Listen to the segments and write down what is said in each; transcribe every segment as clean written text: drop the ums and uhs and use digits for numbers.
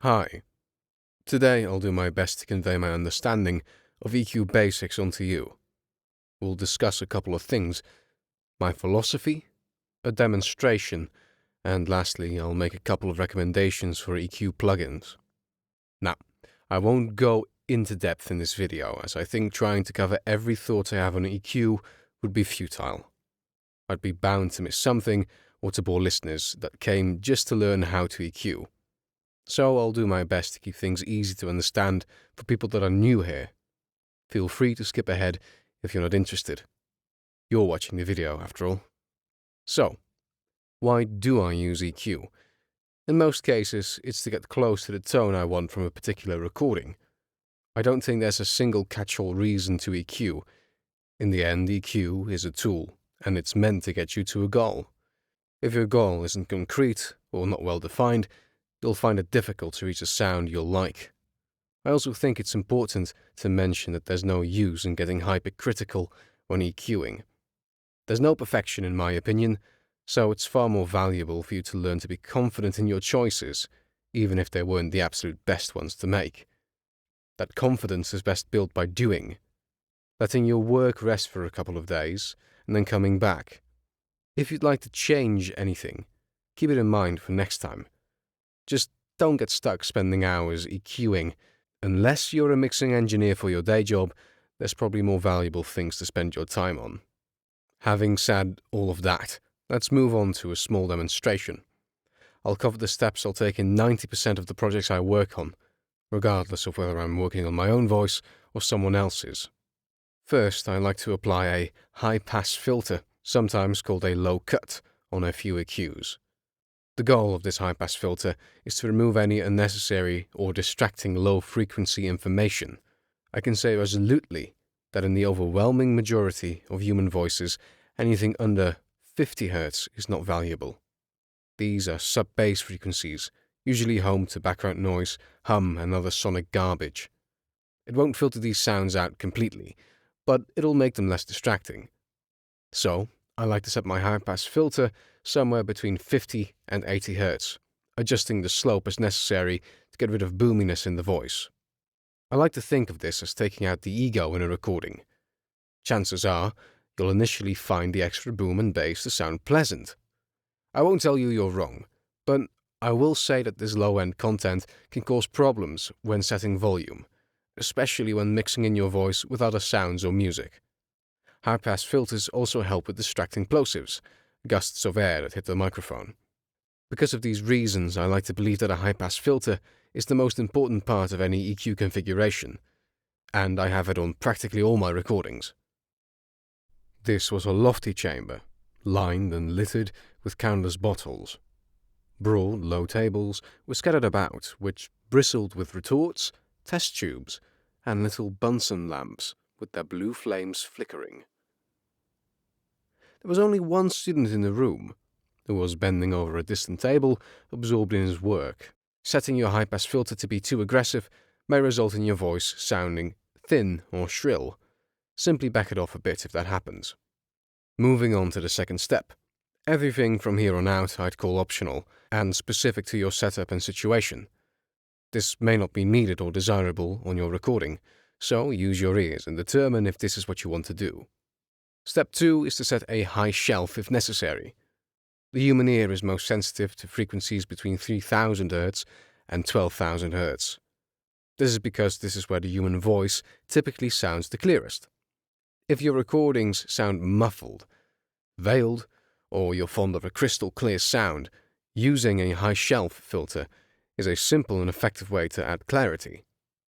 Hi. Today I'll do my best to convey my understanding of EQ basics onto you. We'll discuss a couple of things: my philosophy, a demonstration, and lastly I'll make a couple of recommendations for EQ plugins. Now, I won't go into depth in this video, as I think trying to cover every thought I have on EQ would be futile. I'd be bound to miss something or to bore listeners that came just to learn how to EQ. So I'll do my best to keep things easy to understand for people that are new here. Feel free to skip ahead if you're not interested. You're watching the video after all. So, why do I use EQ? In most cases, it's to get close to the tone I want from a particular recording. I don't think there's a single catch-all reason to EQ. In the end, EQ is a tool, and it's meant to get you to a goal. If your goal isn't concrete or not well defined, you'll find it difficult to reach a sound you'll like. I also think it's important to mention that there's no use in getting hypercritical when EQing. There's no perfection in my opinion, so it's far more valuable for you to learn to be confident in your choices, even if they weren't the absolute best ones to make. That confidence is best built by doing, letting your work rest for a couple of days, and then coming back. If you'd like to change anything, keep it in mind for next time. Just don't get stuck spending hours EQing. Unless you're a mixing engineer for your day job, there's probably more valuable things to spend your time on. Having said all of that, let's move on to a small demonstration. I'll cover the steps I'll take in 90% of the projects I work on, regardless of whether I'm working on my own voice or someone else's. First, I like to apply a high-pass filter, sometimes called a low cut, on a few EQs. The goal of this high-pass filter is to remove any unnecessary or distracting low-frequency information. I can say resolutely that in the overwhelming majority of human voices, anything under 50 Hz is not valuable. These are sub-bass frequencies, usually home to background noise, hum, and other sonic garbage. It won't filter these sounds out completely, but it'll make them less distracting. So, I like to set my high-pass filter somewhere between 50 and 80 Hz, adjusting the slope as necessary to get rid of boominess in the voice. I like to think of this as taking out the ego in a recording. Chances are, you'll initially find the extra boom and bass to sound pleasant. I won't tell you you're wrong, but I will say that this low-end content can cause problems when setting volume, especially when mixing in your voice with other sounds or music. High-pass filters also help with distracting plosives, gusts of air that hit the microphone. Because of these reasons, I like to believe that a high-pass filter is the most important part of any EQ configuration, and I have it on practically all my recordings. This was a lofty chamber, lined and littered with countless bottles. Broad, low tables were scattered about, which bristled with retorts, test tubes, and little Bunsen lamps with their blue flames flickering. There was only one student in the room, who was bending over a distant table, absorbed in his work. Setting your high-pass filter to be too aggressive may result in your voice sounding thin or shrill. Simply back it off a bit if that happens. Moving on to the second step. Everything from here on out I'd call optional and specific to your setup and situation. This may not be needed or desirable on your recording, so use your ears and determine if this is what you want to do. Step 2 is to set a high shelf if necessary. The human ear is most sensitive to frequencies between 3000 Hz and 12,000 Hz. This is because this is where the human voice typically sounds the clearest. If your recordings sound muffled, veiled, or you're fond of a crystal clear sound, using a high shelf filter is a simple and effective way to add clarity.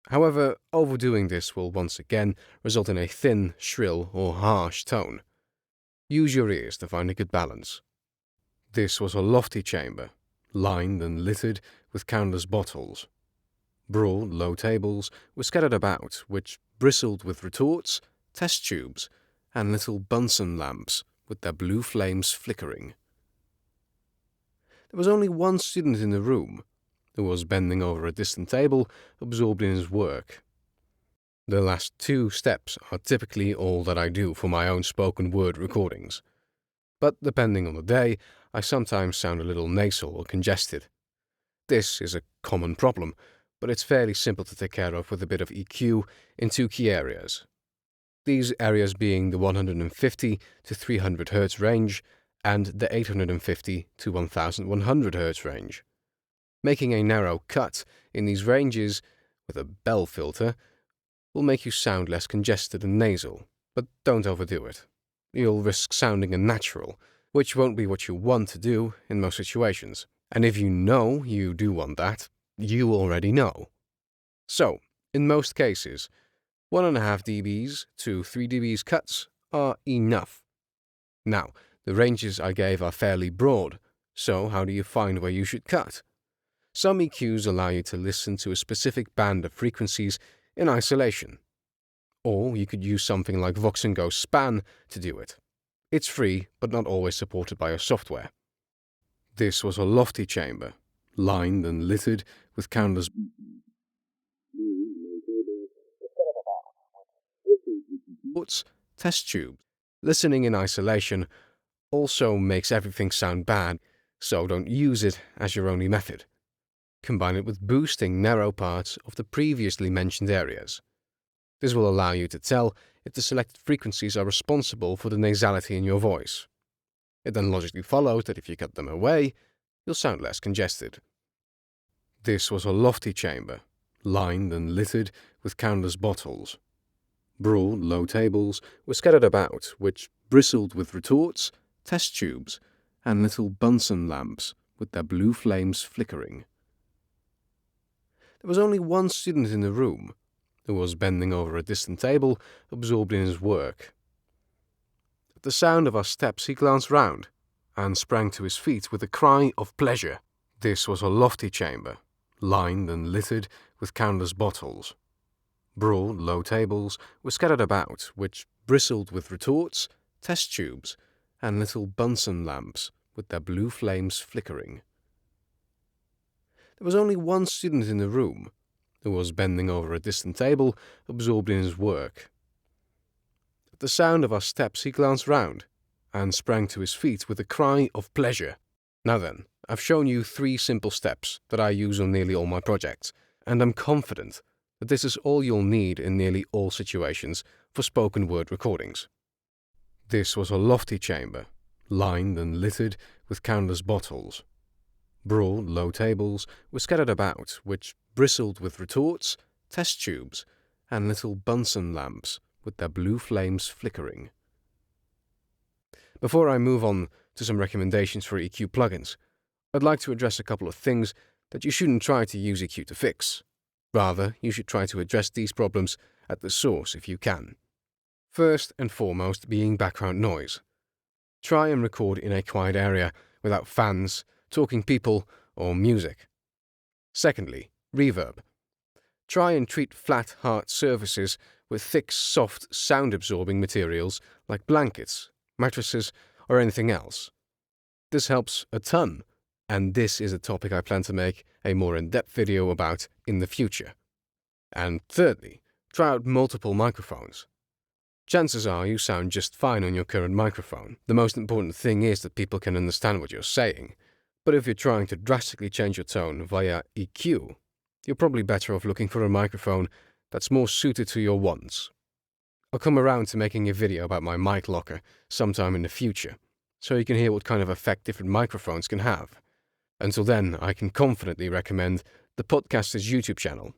However, overdoing this will once again result in a thin, shrill, or harsh tone. Use your ears to find a good balance. This was a lofty chamber, lined and littered with countless bottles. Broad, low tables were scattered about, which bristled with retorts, test tubes, and little Bunsen lamps with their blue flames flickering. There was only one student in the room, who was bending over a distant table, absorbed in his work. The last two steps are typically all that I do for my own spoken word recordings. But depending on the day, I sometimes sound a little nasal or congested. This is a common problem, but it's fairly simple to take care of with a bit of EQ in two key areas. These areas being the 150 to 300 Hz range and the 850 to 1100 Hz range. Making a narrow cut in these ranges with a bell filter will make you sound less congested and nasal, but don't overdo it. You'll risk sounding unnatural, which won't be what you want to do in most situations. And if you know you do want that, you already know. So, in most cases, 1.5 dBs to 3 dBs cuts are enough. Now, the ranges I gave are fairly broad, so how do you find where you should cut? Some EQs allow you to listen to a specific band of frequencies in isolation. Or you could use something like Vox & Go Span to do it. It's free, but not always supported by your software. This was a lofty chamber, lined and littered with countless test tubes. Listening in isolation also makes everything sound bad, so don't use it as your only method. Combine it with boosting narrow parts of the previously mentioned areas. This will allow you to tell if the selected frequencies are responsible for the nasality in your voice. It then logically follows that if you cut them away, you'll sound less congested. This was a lofty chamber, lined and littered with countless bottles. Broad, low tables were scattered about, which bristled with retorts, test tubes, and little Bunsen lamps with their blue flames flickering. There was only one student in the room, who was bending over a distant table, absorbed in his work. At the sound of our steps, he glanced round and sprang to his feet with a cry of pleasure. This was a lofty chamber, lined and littered with countless bottles. Broad, low tables were scattered about, which bristled with retorts, test tubes, and little Bunsen lamps with their blue flames flickering. There was only one student in the room, who was bending over a distant table, absorbed in his work. At the sound of our steps, he glanced round and sprang to his feet with a cry of pleasure. Now then, I've shown you 3 simple steps that I use on nearly all my projects, and I'm confident that this is all you'll need in nearly all situations for spoken word recordings. This was a lofty chamber, lined and littered with countless bottles. Broad, low tables were scattered about, which bristled with retorts, test tubes, and little Bunsen lamps with their blue flames flickering. Before I move on to some recommendations for EQ plugins, I'd like to address a couple of things that you shouldn't try to use EQ to fix. Rather, you should try to address these problems at the source if you can. First and foremost being background noise. Try and record in a quiet area without fans, talking people, or music. Secondly, reverb. Try and treat flat, hard surfaces with thick, soft, sound-absorbing materials like blankets, mattresses, or anything else. This helps a ton, and this is a topic I plan to make a more in-depth video about in the future. And thirdly, try out multiple microphones. Chances are you sound just fine on your current microphone. The most important thing is that people can understand what you're saying. But if you're trying to drastically change your tone via EQ, you're probably better off looking for a microphone that's more suited to your wants. I'll come around to making a video about my mic locker sometime in the future, so you can hear what kind of effect different microphones can have. Until then, I can confidently recommend the podcaster's YouTube channel.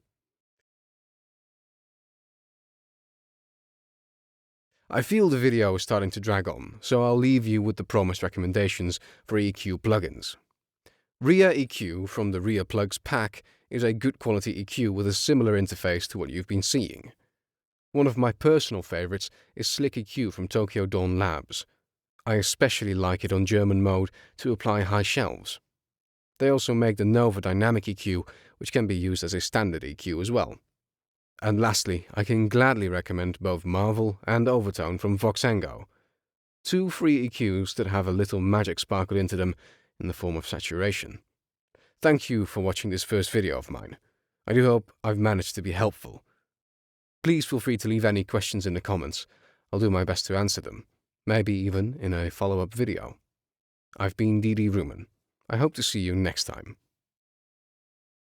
I feel the video is starting to drag on, so I'll leave you with the promised recommendations for EQ plugins. RIA EQ from the RIA Plugs pack is a good quality EQ with a similar interface to what you've been seeing. One of my personal favorites is Slick EQ from Tokyo Dawn Labs. I especially like it on German mode to apply high shelves. They also make the Nova Dynamic EQ, which can be used as a standard EQ as well. And lastly, I can gladly recommend both Marvel and Overtone from Vox & Go. 2 free EQs that have a little magic sparkle into them in the form of saturation. Thank you for watching this first video of mine. I do hope I've managed to be helpful. Please feel free to leave any questions in the comments. I'll do my best to answer them, maybe even in a follow-up video. I've been Rumin. I hope to see you next time.